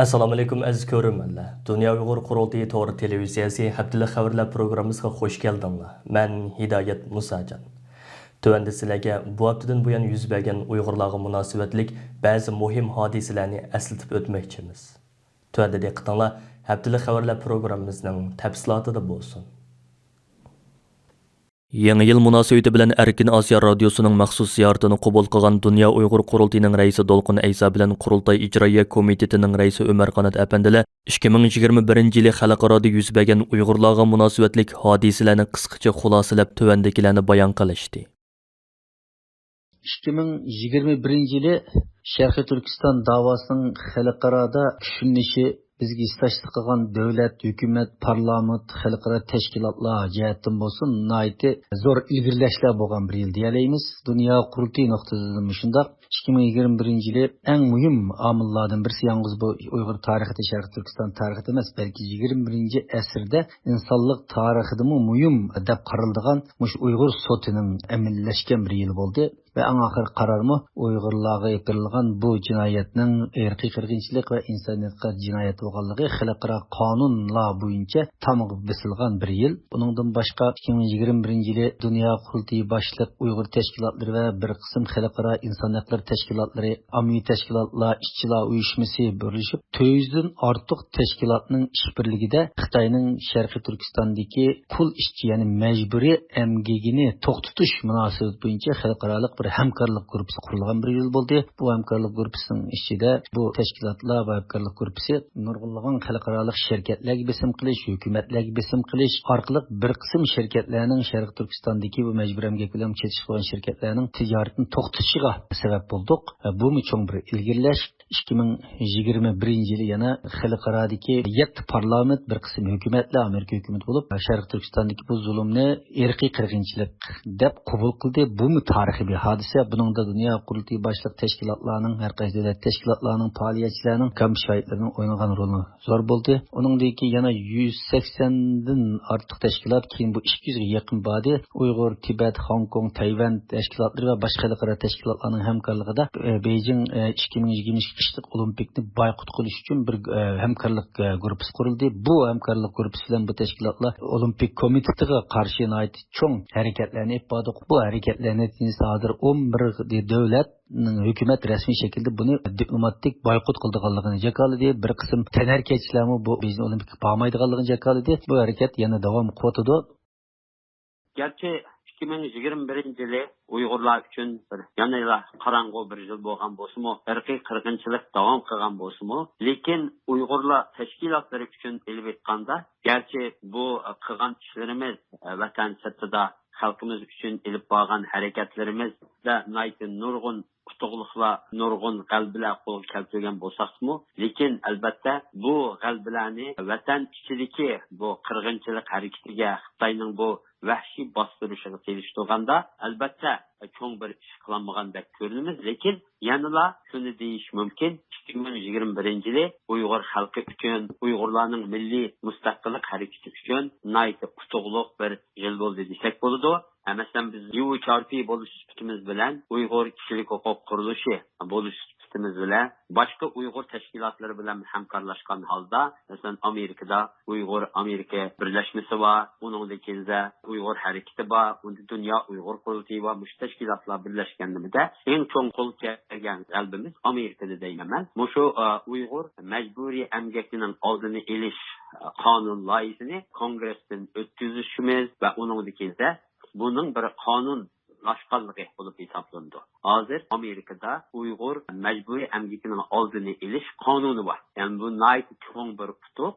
Assalomu alaykum aziz ko'ruvchilar. Dunyo Uyg'ur qurultiyi to'g'ri televiziyasi haftalik xabarlar programmasiga xush keldinglar. Men Hidoyat Musajon. Tövəndə sizlərə bu haftadan bu yana yüz bergan Uyg'urlarga munosabatlik ba'zi muhim hodisalarni eslatib o'tmoqchimiz. Tövəndə diqqətinizlər haftalik xabarlar programmamızning tafsilotida bo'lsin. Yangi yil munosabati bilan Erkin Osiyo radiosuning maxsus ziyoratini qabul qilgan Dunyo Uyg'ur qurultiyining raisi Dolqin Aysa bilan Qurultay ijroiya komitetining raisi Umar Qanat apandilar 2021 yili xalqaroda yuz bergan Uyg'urlarga munosabatlik hodisalarni qisqacha xulosalab tuvandagilarni bayon qilishdi. 2021 yili Sharqiy Turkiston davosining xalqaroda tushunishi bizga istaşlıq qilgan davlat, hukumat, parlament, xalqaro tashkilotlar jihatdan bo'lsin, nihoyatda zo'r ilgirlashlar bo'lgan bir yil deyaleymiz. Dunyo qurultiyi nuqtasidan shundoq 2021 yili eng muhim omillardan birisi yalnız bu Uyg'ur tarixida, Sharqiy Turkiston tarixida emas, balki 21-asrda insonlik tarixida muhim deb qaraladigan mush Uyg'ur sotining amillashgan bir yil bo'ldi. Ve en ahir kararımı Uygurlarga yapılgan bu cinayetinin irqi qirg'inchilik ve insaniyetga cinayet olganligi xalqaro qonunlar bo'yicha tamıq bisilgan bir yil. Buningdan başka 2021 yili Dünya Qurultiyi başliq Uyg'ur tashkilotlari ve bir qism xalqaro insoniyetlar tashkilotlari, ammiy tashkilotlar, ishchilar uyushmasi birlashib 400 dan ortiq tashkilotning ishbirligida Xitoyning Sharqiy Turkistondagi qul ishchi, ya'ni majburiy emgigini to'xtatish munosabati bo'yicha xalqaro bir hamkorlik gruppasi qurilgan bir yil bo'ldi. Bu hamkorlik gruppasining ichida bu tashkilotlar va hamkorlik gruppasi nurg'unlagan xalqaro shirkatlarga besim qilish, hukumatlarga besim qilish orqali bir qism shirkatlarning Sharqiy Turkistondagi bu majburiy emgak bilan chetishgan shirkatlarning tijoratini to'xtatishiga sabab bo'ldik. Bu cho'ng bir ilgirlash. 2021 yili yana xalqarodagi 7 parlament, bir qism hukumatlar, Amerika hukumati bo'lib, Sharqiy Turkistondagi bu zulmni irqiy qirg'inchilik deb qabul qildi. Bu tarixiy bir hadise. Bunun da Dünya Qurultiyi başliq teşkilatlarının, her qaysi devlet teşkilatlarının, faaliyetçilerinin, kamu şahitlerinin oynagan rolü zor buldu. Onun deki yana 180'den artık teşkilat, keyin bu 200'e yakın badi Uygur, Tibet, Hong Kong, Tayvan teşkilatları ve başka xalqaro teşkilatlarının hemkarlığında Beijing 2022 qishliq olimpikni boykot qilish uchun bir hamkorlik gruppasi qurildi. Bu hamkorlik gruppasi bilan bu tashkilotlar Olimpik komitetiga qarshi cho'ng harakatlarni ifoda qilib, bu harakatlarni hozir 11 davlatning hukumat rasmiy shaklda buni diplomatik boykot qilganligini jakoladi. Bir qism tanarkachilarmi bu Beijing olimpik bormaydiganligini jakoladi. Bu harakat yana davom qiladi. Gerçi 2021 yili Uyg'urlar uchun bir yana qarang'u bir yil bo'lgan bo'lsa-mu, irqiy qirg'inchilik davom qilgan bo'lsa-mu, lekin Uyg'urlar tashkilotlari uchun elib aytganda, garchi bu qilgan ishlarimiz vatan sirtida xalqimiz uchun elib borgan harakatlarimizda nurg'un qutuqliqlar, nurg'un g'albalar qo'lga keltirgan bo'lsak-mu, lekin albatta bu g'albalarni vatan ichidagi bu qirg'inchilik harakatiga, Xitoyning bu vahshiy bostirishiga tegishtirganda albatta cho'ng bir ish qilinmagandek ko'rinamiz, lekin yanada shuni deyish mumkin, 2021 yili Uyg'ur xalqi uchun, Uyg'urlarning milliy mustaqillik harakati uchun nayta qutuqliq bir yil bo'ldi desak bo'ladi. Masalan biz UHRP bo'lish sifatimiz bilan Uyg'ur kishilik huquq qurilishi bo'lish sifatimiz bilan boshqa Uyg'ur tashkilotlari bilan hamkorlashgan holda, masalan Amerikada Uyg'ur Amerika birlashmasi bor, uningda Uyg'ur harakati bor, unda Dunyo Uyg'ur qurultiyi va mush tashkilotlar birlashganida eng cho'ng qo'l kelgan qalbimiz Amerikada deyman. Mushu Uyg'ur majburiy emgakining oldini olish qonun loyihasini Kongressdan o'tkazishimiz va uningda bunun bir qonun laşqanlığı bo'lib hisoblandi. Hozir Amerikada Uyg'ur majburiy emgakining oldini olish qonuni bor. Ya'ni bu nihoyat cho'ng bir qutuq.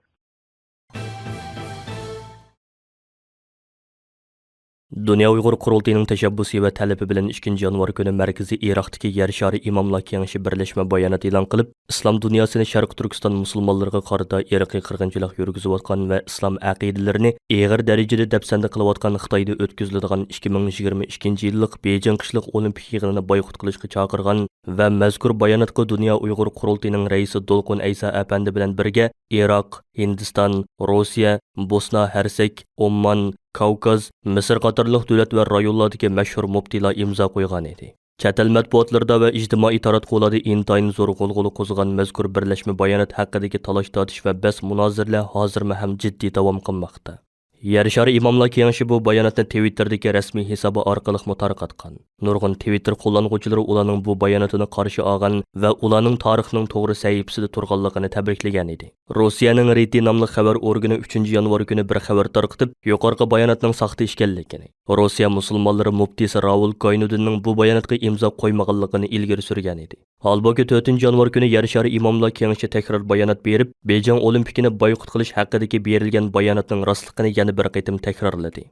Dunyo Uyg'ur qurultiyining tashabbusi va talabi bilan 2 yanvar kuni Markaziy Iroqdagi Yer shari imomlar kengashi birlashma bayonot e'lon qilib, islom dunyosini Sharq Turkiston musulmonlariga qarata irqiy qirg'inchilik yurgizayotgan va islom aqidalarini og'ir darajada dafsanda qilayotgan Xitoyda o'tkaziladigan 2022-yillik Beijing qishliq olimpik yig'inini boykot qilishga chaqirgan va mazkur bayonotga Dunyo Uyg'ur qurultiyining raisi Dolqin Aysa apandi bilan birga Iroq, Hindiston, Rossiya, Bosna Hersek, Oman, Kavkaz, Misr qatorliq davlat va rayonlardagi mashhur muftilar imzo qo'ygan edi. Chet el matbuotlarida va ijtimoiy taratqularda intayin zo'r g'ulg'ula qo'zg'agan mazkur birlashma bayonot haqidagi talash tortish va bas munozirlar hozirma ham jiddiy davom qilmoqda. Yer shari imomlar kengashi bu bayonotni Twitter'dagi rasmiy hisobi orqali tarqatgan. Nurg'un Twitter qo'llanuvchilari ularning bu bayonotini qarshi olgan va ularning tarixning to'g'ri sahifasida turganligini tabriklagan edi. Rossiyaning RT nomli xabar organi 3 yanvar kuni bir xabar tarqatib, yuqorqi bayonotning saxta ekanligini, Rossiya musulmonlari muftisi Raul Gaynudinning bu bayonotga imzo qo'ymaganligini ilgari surgan edi. Halbuki 4 yanvar kuni Yer shari imomlar kengashi takror bayonot berib, Beijing Olimpikini boykot qilish haqidagi berilgan bayonotning rostligini yana bir qaytim takrorladi.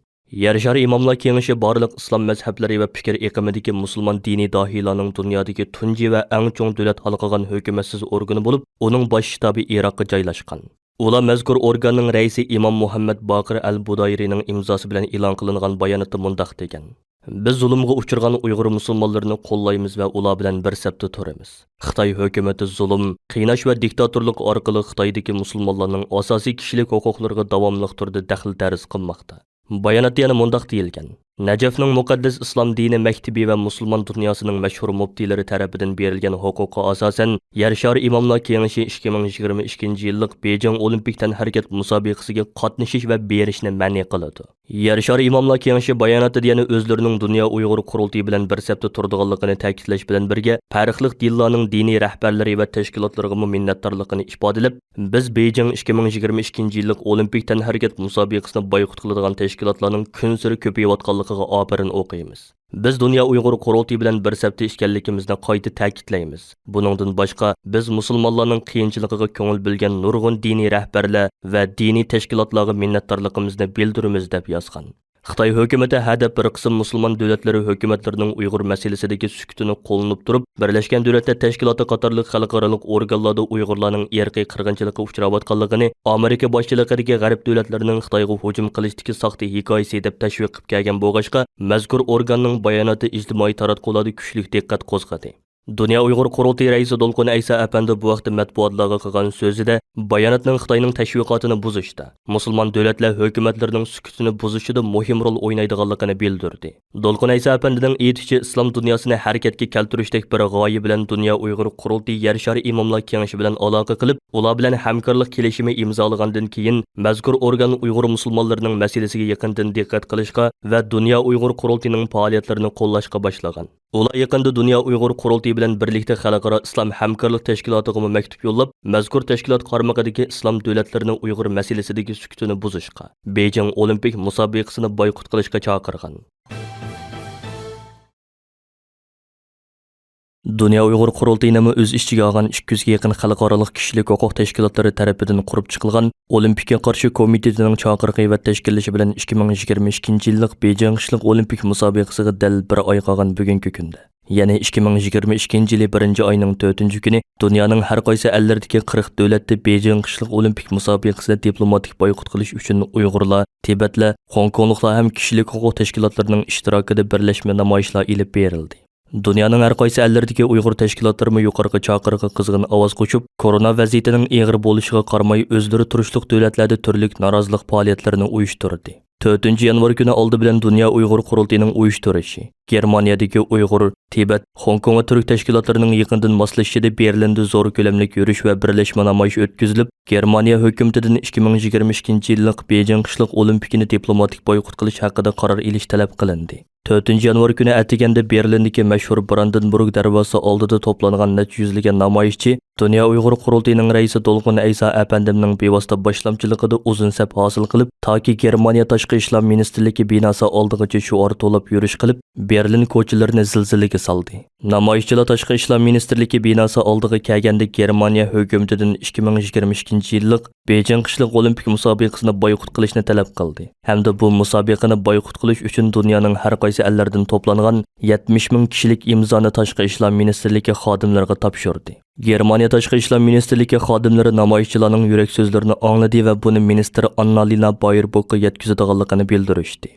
Yer shari imomlar kengashi barliq islom mazhablari va fikr iqimidagi musulmon diniy dohiylarning dunyodagi tunji va eng chong davlat halqagan hukumatsiz organi bo'lib, uning bosh shtabi Iroqqa joylashgan. Ular mazkur organning raisi Imom Muhammad Baqir al-Budayrining imzosi bilan e'lon qilingan bayonotda mundaq degan: Biz zulmga uchirgan Uyg'ur musulmonlarini qo'llaymiz va ular bilan bir safda turamiz. Xitoy hukumati zulm, qiynash va diktatorlik orqali Xitoydagi musulmonlarning asosiy kishilik huquqlariga davomli turda daxl darz qilmoqda. Bayonotda yana mundaq deyilgan: Najafning muqaddas islom dini maktabi va musulmon dunyosining mashhur muftiylari tarafidan berilgan huquqqa asosan Yer shari imomlar kengashi 2022-yillik Beijing Olimpik tanharakat musobaqasiga qatnashish va berishni ma'ni qiladi. Yer shari imomlar kengashi bayonotida yana o'zlarining Dunyo Uyg'ur qurultiyi bilan bir safda turadiganligini ta'kidlash bilan birga farqli dinlarning diniy rahbarlari va tashkilotlariga minnatdorligini ifodalab, biz Beijing 2022-yillik Olimpik tanharakat musobaqasini boykot qiladigan tashkilotlarning kun sari ko'payayotganligiga opirin o'qiymiz. Biz Dunyo Uyg'ur qurultiyi bilan bir safda ishkanligimizni qayta ta'kidlaymiz. Buningdan boshqa biz musulmonlarning qiyinchiligiga ko'ngil bilgan nurg'un diniy rahbarlar va diniy tashkilotlarga minnatdorligimizni bildiramiz deb yozgan. Xitoy hukumati hadab bir qism musulmon davlatlari hukumatlarining Uyg'ur masalasidagi sukutini qo'llanib turib, Birlashgan Davlatlar Tashkiloti qatorliq xalqaro organlarda Uyg'urlarning irqiy qirg'inchilikka uchrayotganligini, Amerika boshchiligidagi g'arb davlatlarining Xitoyga hujum qilishdagi saxta hikoyasi deb tashviq qilib kelgan bo'lg'achqa, mazkur organning bayonoti ijtimoiy taratqularda kuchli diqqat qo'zg'adi. Dunyo Uyg'ur qurultiyi raisi Dolqun Aysa apandi bu vaqtda matbuotlarga qilgan so'zida bayonotning Xitoyning tashviqotini buzishda, musulmon davlatlar hukumatlarining sukutini buzishida muhim rol o'ynaydiganligini bildirdi. Dolqun Aysa apandining aytishicha, islom dunyosini harakatga keltirishdek bir g'oya bilan Dunyo Uyg'ur qurultiyi Yer shari imomlar kengashi bilan aloqa qilib, ular bilan hamkorlik kelishimi imzolagandan keyin mazkur organ Uyg'ur musulmonlarining masalasiga yaqindan diqqat qilishga va Dunyo Uyg'ur qurultiyining faoliyatlarini qo'llashga boshlagan. Ular yaqinda Dunyo Uyg'ur qurultiyi bilan birlikda xalqaro islom hamkorlik tashkilotiga maktub yo'llab, mazkur tashkilot qarmog'idagi islom davlatlarining Uyg'ur masalasidagi sukutini buzishga, Beijing Olimpik musobaqasini boykot qilishga chaqirgan. Dunyo Uyg'ur qurultiyini o'z ichiga olgan 200 ga yaqin xalqaro kishilik huquq tashkilotlari tomonidan qurib chiqilgan Olimpikka qarshi komitetining chaqirig'i va tashkillashi bilan 2022-yillik Beijing qishliq Olimpik musobaqasiga dal bir oy qolgan bugungi kunda, ya'ni 2022-yil 1-oyning 4-kuni dunyoning har qaysi ellardagi 40 davlatda Beijing qishliq Olimpik musobaqasida diplomatik boykot qilish uchun Uyg'urlar, Tibetlar, Hong Kongliklar ham kishilik huquq tashkilotlarining ishtirokida birlashma namoyishlar ilib berildi. Dunyoning har qaysi ellardagi Uyg'ur tashkilotlari yuqorqi chaqiriqqa qizg'in ovoz qo'shib, korona vaziyatining og'ir bo'lishiga qaramay o'zlari turishliq davlatlarda turli norozilik faoliyatlarini uyushtirdi. 4 yanvar kuni oldi bilan Dunyo Uyg'ur qurultiyining uyushtirishi, Germaniyadagi Uyg'ur, Tibet, Hong Kong va turk tashkilotlarining yaqindan moslashishida Berlinda zo'r ko'lamli yurish va birlashma namoyish o'tkazilib, Germaniya hukumatidan 2022-yillik Beijing qishliq Olimpikini diplomatik boykot qilish haqida qaror ilish talab qilindi. 4 yanvar kuni atiganda Berlindagi mashhur Brandenburg darvozasi oldida to'plangan necha yuzlagan namoyishchi Dunyo Uyg'ur qurultiyining raisi Dolqun Aysa apandimning bevosita boshlamchiligida uzun saf hosil qilib, toki Germaniya tashqi ishlar ministrligi binosi oldigacha shuar to'lab yurish qilib, Berlin ko'chalarini zilzilaga soldi. Namoyishchilar tashqi ishlar ministrligi binosi oldiga kelganda Germaniya hukumatidan 2022-yillik Beijing qishliq Olimpik musobaqasini boykot qilishni talab qildi. Hamda bu musobaqani boykot qilish uchun dunyoning har qaysi ellardan to'plangan 70 ming kishilik imzoni tashqi ishlar ministrligi xodimlariga topshirdi. Germaniya tashqi ishlar ministrligi xodimlari namoyishchilarning yurak so'zlarini angladi va buni ministr Annalina Baerbockga yetkazadiganligini bildirishdi.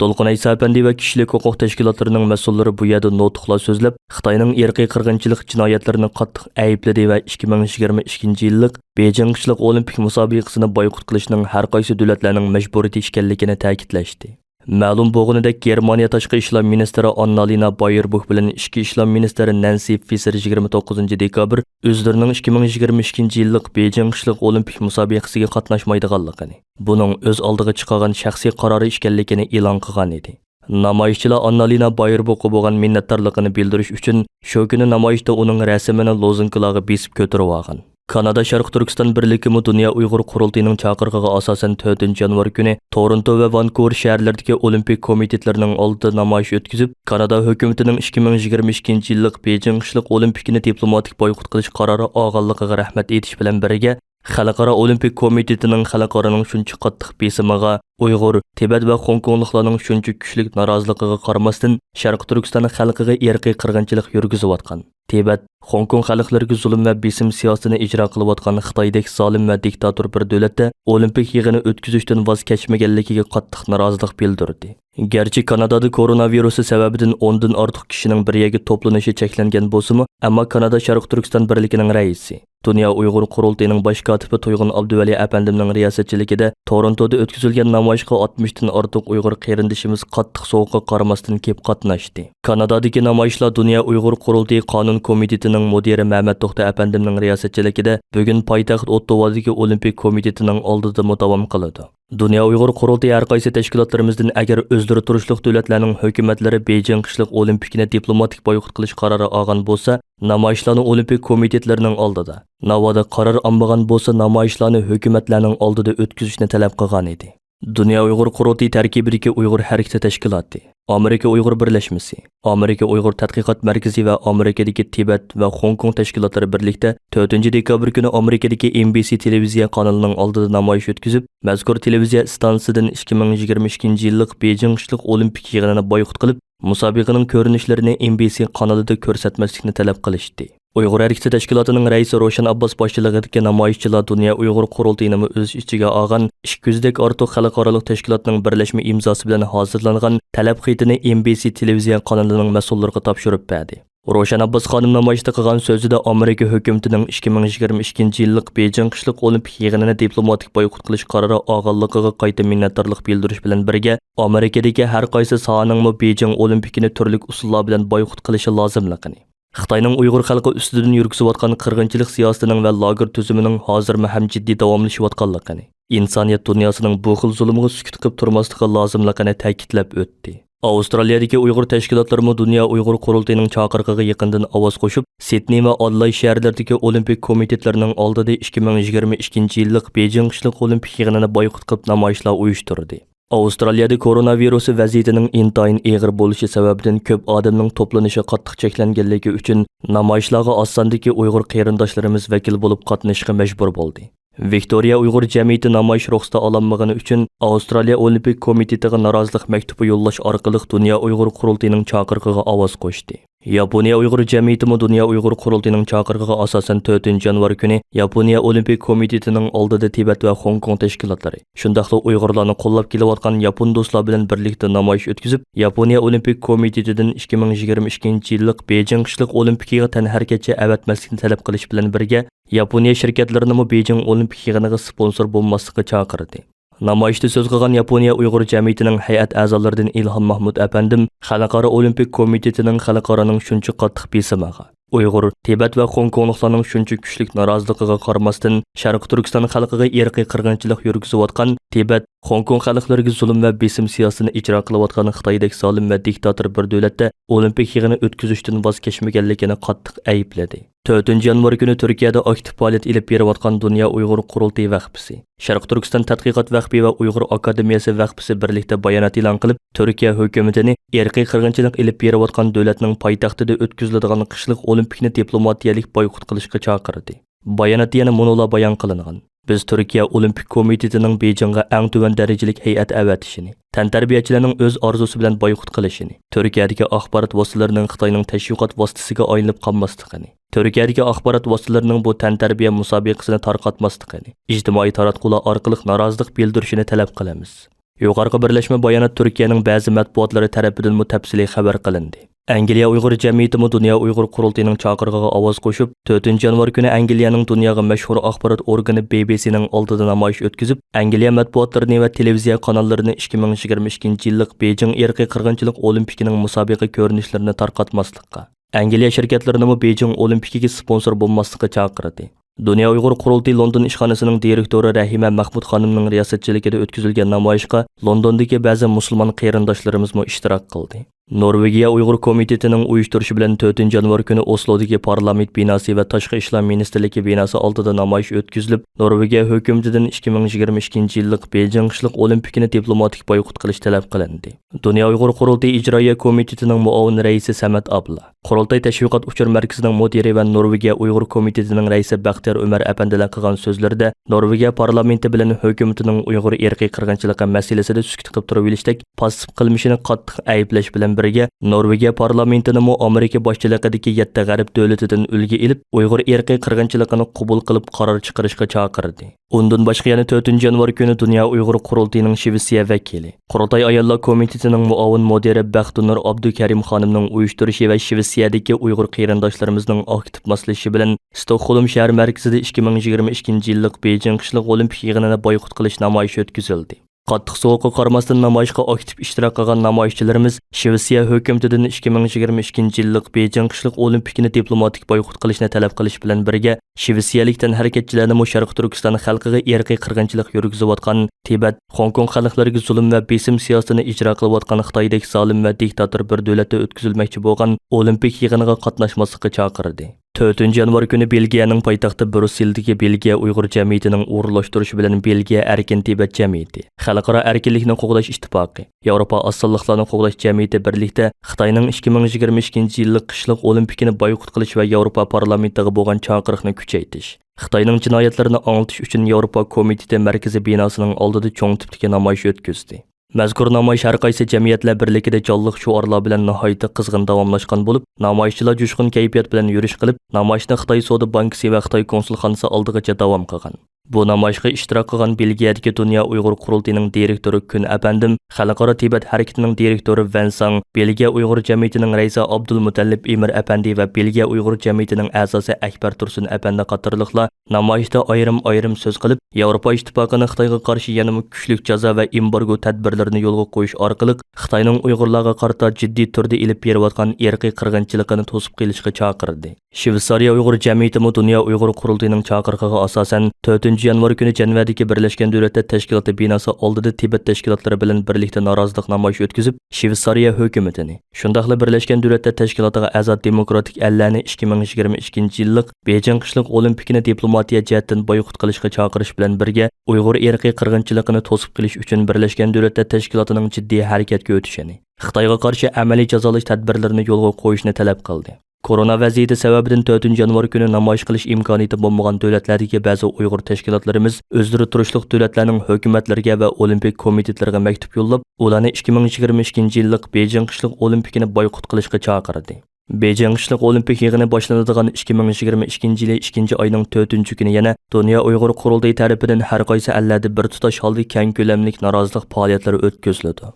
Dolqun Aysa apandi va kishilik huquq tashkilotlarining mas'ullari bu yerda nutqlar so'zlab, Xitoyning irqiy qirg'inchilik jinoyatlarini qattiq aybladi va 2022-yillik Beijing qishliq Olimpik musobaqasini boykot qilishning har qaysi davlatlarning majburiyati ekanligini ta'kidlashdi. Ma'lum bo'lganidek, Germaniya tashqi ishlar ministri Annalena Baerbock bilan ichki ishlar ministri Nancy Faeser 29 dekabr o'zlarining 2022 yillik Beijing qishliq olimpik musobaqasiga qatnashmaydiganligini, buning o'z oldiga chiqargan shaxsiy qarori ekanligini e'lon qilgan edi. Namoyishchilar Annalena Baerbockga bo'lgan minnatdorligini bildirish uchun shu kuni namoyishda uning rasmini lozunkalarga besib ko'tarib olgan. Kanada Sharq Turkiston birligi Dunyo Uyg'ur qurultiyining chaqirig'iga asosan 4 yanvar kuni Toronto va Vancouver shaharlaridagi olimpik komitetlarining oldida namoyish o'tkazib, Kanada hukumatining 2022 yillik Beijing qishliq olimpikini diplomatik boykot qilish qarori olganligiga rahmat etish bilan birga Xalqaro Olimpik Komitetining xalqaroning shuncha qattiq besimiga, Uyg'ur, Tibet va Hong Kongliklarning shuncha kuchli noroziligiga qaramasdan Sharq Turkiston xalqiga irqiy qirg'inchilik yurgizayotgan. Tibet, Hong Kong xalqlariga zulm va besim siyosatini ijro qilayotgan Xitoydek zolim va diktator bir davlatda olimpik yig'ini o'tkazishdan voz kechmaganligiga qattiq norozilik bildirdi. Gerçi Kanadada koronavirusi sababidan 10 dan ortiq kishining bir yerga to'planishi cheklangan bo'lsa-mu, ammo Kanada Sharq Turkiston birligining raisi, Dunyo Uyg'ur qurultiyining bosh kotibi To'yg'un Abduvali apandimning riyosatchiligida Torontoda o'tkazilgan namoyishga 60 dan ortiq Uyg'ur qarindishimiz qattiq sovuqqa qaramasdan kelib qatnashdi. Kanadadagi namoyishlar Dunyo Uyg'ur qurultiyi qonun komitetining mudiri Mehmet To'xta apandimning riyosatchiligida bugun poytaxt Ottavadagi Olimpik komitetining oldida davom qiladi. Dunyo Uyg'ur qurultiyi har qaysi tashkilotlarimizdan agar o'zlari turishliq davlatlarning hukumatlari Beijing qishliq olimpikini diplomatik boykot qilish qarori olgan bo'lsa, namoyishlarni olimpik komitetlarining oldida, navoda qaror olmagan bo'lsa, namoyishlarni hukumatlarning oldida o'tkazishni talab qilgan edi. Dunyo Uyg'ur qurultiyi tarkibidagi Uyg'ur harakati tashkiloti, Amerika Uyg'ur birlashmasi, Amerika Uyg'ur tadqiqot markazi va Amerikadagi Tibet va Hong Kong tashkilotlari birlikda 4 dekabr kuni Amerikadagi NBC televiziya kanalining oldida namoyish o'tkazib, mazkur televiziya stansiyasidan 2022 yillik Beijing qishliq olimpik yig'inini boykot qilib, musobaqaning ko'rinishlarini NBC kanalida ko'rsatmaslikni talab qilishdi. Uyg'ur harakati tashkilotining raisi Roshan Abbos boshchiligidagi namoyishchilar Dunyo Uyg'ur qurultiyini o'z ichiga olgan 200 dek ortiq xalqaro tashkilotning birlashma imzosi bilan hozirlangan talab xatini NBC televiziya kanalining mas'ullariga topshirib berdi. Roshan Abbos xonim namoyishda qilgan so'zida Amerika hukumatining 2022 yillik Beijing qishliq olimpik yig'inini diplomatik boykot qilish qarori olganligiga qayta minnatdorlik bildirish bilan birga, Amerikadagi har qaysi sohaning Beijing olimpikini turli usullar bilan boykot qilishi lozimligini, Xitoyning Uyg'ur xalqi ustidan yurgizayotgan qirg'inchilik siyosatining va lager tuzumining hozir ham jiddiy davomlashayotganligini, insoniyat dunyosining bu xil zulmiga sukut qilib turmasligi lozimligini ta'kidlab o'tdi. Avstraliyadagi Uyg'ur tashkilotlari Dunyo Uyg'ur qurultiyining chaqirig'iga yaqindan ovoz qo'shib, Sidney va Adelaide shaharlaridagi olimpik komitetlarining oldida 2022 yillik Beijing qishliq olimpik yig'inini boykot qilib namoyishlar uyushtirdi. Avstraliyada koronavirusi vaziyatining intayin og'ir bo'lishi sababidan ko'p odamning to'planishi qattiq cheklanganligi uchun namoyishlarga osondagi Uyg'ur qarindoshlarimiz vakil bo'lib qatnashishga majbur bo'ldi. Victoria Uyg'ur jamiyati namoyish ruxsati olinmagani uchun Avstraliya Olimpik komitetiga norozilik maktubi yo'llash orqali Dunyo Uyg'ur qurultiyining chaqirig'iga ovoz qo'shdi. Yaponiya Uyg'ur jamiyati Dunyo Uyg'ur qurultiyining chaqirig'iga asosan 4 yanvar kuni Yaponiya Olimpik komitetining oldida Tibet va Hong Kong tashkilotlari, shundaqla Uyg'urlarni qo'llab kelayotgan yapon do'stlar bilan birlikda namoyish o'tkazib, Yaponiya Olimpik komitetidan 2022 yillik Beijing qishliq olimpikiga tanharakacha avatmaslikni talab qilish bilan birga, Yaponiya shirkatlarini Beijing olimpik yig'iniga sponsor bo'lmaslikka chaqirdi. Namoyishda so'z qilgan Yaponiya Uyg'ur jamiyatining hay'at a'zolaridan Ilhom Mahmud apandim Xalqaro Olimpik komitetining xalqaroning shuncha qattiq besimiga, Uyg'ur, Tibet va Hong Kongliklarning shuncha kuchli noroziligiga qaramasdan Sharq Turkiston xalqiga irqiy qirg'inchilik yurgizayotgan, Tibet, Hong Kong xalqlariga zulm va besim siyosatini ijro qilayotgan Xitoydek zolim va diktator bir davlatda olimpik yig'ini o'tkazishdan voz kechmaganligini qattiq aybladi. 4 yanvar kuni Turkiyada aktiv faoliyat olib berayotgan Dunyo Uyg'ur qurultiyi vaqfisi, Sharq Turkiston tadqiqot vaqfi va Uyg'ur akademiyasi vaqfisi birlikda bayonot e'lon qilib, Turkiya hukumatini irqiy qirg'inchilik olib berayotgan davlatning poytaxtida o'tkaziladigan qishliq olimpikni diplomatiyalik boykot qilishga chaqirdi. Bayonotda yana munolar bayon qilingan. Biz Turkiya Olimpik komitetining Beijingga eng tuvan darajalik hay'at avatishini, tantarbiyachilarning o'z orzusi bilan boykot qilishini, Turkiyadagi axborot vositalarining Xitoyning tashviqot vositasiga aylanib qolmasligini, Turkiyadagi axborot vositalarining bu tantarbiya musobaqasini tarqatmasligini, ijtimoiy taratqular orqali norozilik bildirishini talab qilamiz. Yuqorqi birlashma bayonot Turkiyaning ba'zi matbuotlari tarafidan tafsiliy xabar qilindi. Angliya Uyg'ur jamiyatimi Dunyo Uyg'ur qurultayining chaqirig'iga ovoz qo'shib, 4-yanvar kuni Angliyaning dunyoga mashhur axborot organi BBCning oldida namoyish o'tkazib, Angliya matbuotlarini va televiziya kanallarini 2022-yillik Beijing irqiy qirg'inchilik olimpikining musobaqa ko'rinishlarini tarqatmaslikka, Angliya shirkatlarini Beijing olimpikiga sponsor bo'lmaslikka chaqirdi. Dunyo Uyg'ur qurultayi London ishxonasining direktori Rahima Mahmud xonimning riyosatchiligida o'tkazilgan namoyishga Londondagi ba'zi musulmon qarindoshlarimiz ishtirok qildi. Norvegiya Uyg'ur komitetining uyushtirishi bilan 4-yanvar kuni Oslodagi parlament binosi va tashqi ishlar ministrligi binosi oldida namoyish o'tkazilib, Norvegiya hukumatidan 2022-yillik Beijing qishliq olimpikini diplomatik boykot qilish talab qilindi. Dunyo Uyg'ur qurultayi ijroiya komitetining muavin raisi Samat Abla, qurultay tashviqot uchur markazining mudiri va Norvegiya Uyg'ur komitetining raisi Baxtiyor Umar apandilar qilgan so'zlarida Norvegiya parlamenti bilan hukumatining Uyg'ur irqiy qirg'inchiligi masalasida sukut qilib turib olishdak passiv qilmishini qattiq ayblash bilan birga Norvegiya parlamentini Amerika boshchiligidagi 7 g'arb davlatidan ulgi ilib, Uyg'ur irqiy qirg'inchiligini qabul qilib qaror chiqarishga chaqirdi. Undan boshqa yana 4-yanvar kuni Dunyo Uyg'ur qurultayining Shvetsiya vakili, Qurultay ayollar komitetining muavin mudiri Baxtunur Abdukarim xonimning uyushtirishi va Shvetsiyadagi Uyg'ur qarindoshlarimizning aktiv maslashishi bilan Stockholm shahar markazida 2022-yillik Beijing qishliq olimpik yig'inini boykot qilish namoyishi o'tkazildi. Qattiq sovuqqa qaramasdan namoyishga aktiv ishtirok qilgan namoyishchilarimiz Shvetsiya hukumatidan 2022-yillik Beijing qishliq olimpikini diplomatik boykot qilishni talab qilish bilan birga Shvetsiyalik harakatchilarni Sharq Turkiston xalqiga irqiy qirg'inchilik yurgizayotgan Tibet, Hong Kong xalqlariga zulm va besim siyosatini ijro qilayotgan Xitoydagi zolim va diktator bir davlatda o'tkazilmoqchi bo'lgan olimpik yig'iniga qatnashmaslikka chaqirdi. 4-yanvar kuni Belgiyaning poytaxti Brusseldagi Belgiya Uyg'ur jamiyatining o'rinlashtirishi bilan Belgiya Erkin Tibet jamiyati, Xalqaro erkinlikni qo'g'dash ittifoqi, Yevropa osonliqlarni qo'g'dash jamiyati birlikda Xitoyning 2022-yillik qishliq olimpikini boykot qilish va Yevropa parlamentiga bo'lgan chaqiriqni kuchaytirish, Xitoyning jinoyatlarini anglatish uchun Yevropa komiteti markaziy binosining oldida cho'ng tipdagi namoyish o'tkazdi. Mazkur namoyish har qaysi jamiyatlar birligida jonliq shuarlar bilan nihoyatda qizg'in davomlashgan bo'lib, namoyishchilar jo'shqin kayfiyat bilan yurish qilib, namoyishni Xitoy Savdo bankasi va Xitoy konsulxonasi oldigacha davom qilgan. Bu namoyishga ishtirok qilgan Belgiyadagi Dunyo Uyg'ur qurultayining direktori Kun Apandim, Xalqaro Tibet harakatining direktori Vansang, Belgiya Uyg'ur jamiyatining raisi Abdulmutallib Emir Apandi va Belgiya Uyg'ur jamiyatining a'zosi Akbar Tursun Apandi qatorliqlar namoyishda ayrim so'z qilib, Yevropa ittifoqining Xitoyga qarshi yanada kuchli jazo va embargo tadbirlarini yo'lga qo'yish orqali Xitoyning Uyg'urlarga qarata jiddiy turda ilib berayotgan irqiy qirg'inchiligini to'sib qo'yishga chaqirdi. Shveysariya Uyg'ur jamiyati Dunyo Uyg'ur qurultayining chaqirig'iga asosan 4-yanvar kuni Janvadagi Birlashgan Davlatlar Tashkiloti binosi oldida Tibet tashkilotlari bilan birlikda norozilik namoyishi o'tkazib, Shveysariya hukumatini, shundaqla Birlashgan Davlatlar Tashkilotiga a'zo demokratik allarni 2022-yillik Beijing qishliq olimpikini diplomatiya jihatdan boykot qilishga chaqirish bilan birga Uyg'ur irqiy qirg'inchiligini to'sib qilish uchun Birlashgan Davlatlar Tashkilotining jiddiy harakatga o'tishini, Xitoyga qarshi amaliy jazolash tadbirlarini yo'lga qo'yishni talab qildi. Korona vaziyati sababidan 4-yanvar kuni namoyish qilish imkoniyati bo'lmagan davlatlardagi ba'zi Uyg'ur tashkilotlarimiz o'zlari turishliq davlatlarning hukumatlariga va olimpik komitetlariga maktub yo'llab, ularni 2022-yillik Beijing qishliq olimpikini boykot qilishga chaqirdi. Beijing qishliq olimpik yig'ini boshlanadigan 2022-yil 2-oyning 4-kuni yana Dunyo Uyg'ur qurultayi tarafidan har qaysi allarda bir tutash holda keng ko'lamli norozilik faoliyatlari o'tkaziladi.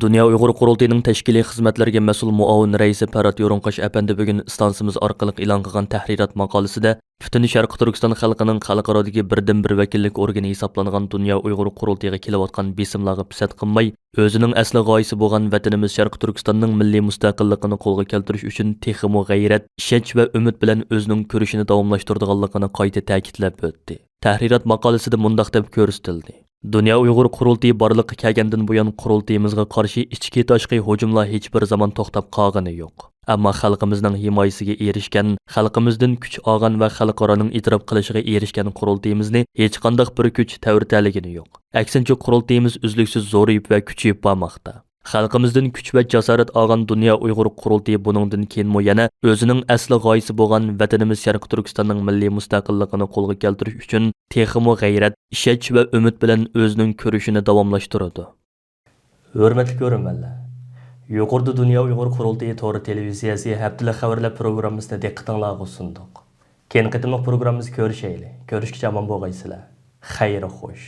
Dunyo Uyg'ur qurultayining tashkiliy xizmatlarga mas'ul muavin raisi Parat Yo'rinqosh apandi bugun istansimiz orqali e'lon qilgan tahrirat maqolasida butun Sharq Turkiston xalqining xalqarodagi birdan-bir vakillik organi hisoblangan Dunyo Uyg'ur qurultayiga kelayotgan besimlarga pisat qilmay, o'zining asli g'oyasi bo'lgan vatanimiz Sharq Turkistonning milliy mustaqilligini qo'lga keltirish uchun texmo g'ayrat, ishonch va umid bilan o'zining kurashini davomlashtirganligini qayta ta'kidlab o'tdi. Tahrirat maqolasida mundaq deb ko'rsatildi: Dunyo Uyg'ur qurultayi borliqqa kelgandan buyon qurultayimizga qarshi ichki tashqi hujumlar hech bir zaman to'xtab qolgani yo'q. Ammo xalqimizning himoyasiga erishgan, xalqimizdan kuch olgan va xalqaroning e'tirof qilishiga erishgan qurultayimizni hech qanday bir kuch ta'virtaligini yo'q. Aksincha qurultayimiz uzluksiz zo'rayib va kuchayib bormoqda. Xalqimizdan kuch va jasorat olgan Dunyo Uyg'ur qurultayi buningdan keyinmi yana o'zining asli g'oyasi bo'lgan vatanimiz Sharq Turkistonning milliy mustaqilligini qo'lga keltirish uchun texmo g'ayrat, ishonch va umid bilan o'zining kurashini davomlashtiradi. Hurmatli ko'ruvchilar, yuqorida Dunyo Uyg'ur qurultayi to'g'ri televiziyasi haftalik xabarlar programmasini diqqatingizga sundiq. Keyin qitimliq programmamizni ko'rishaylik. Ko'rishgacha omon bo'lgaysizlar. Xayr xo'sh.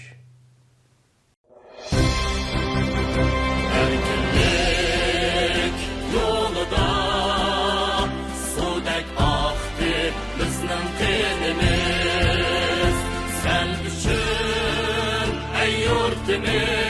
Derdimiz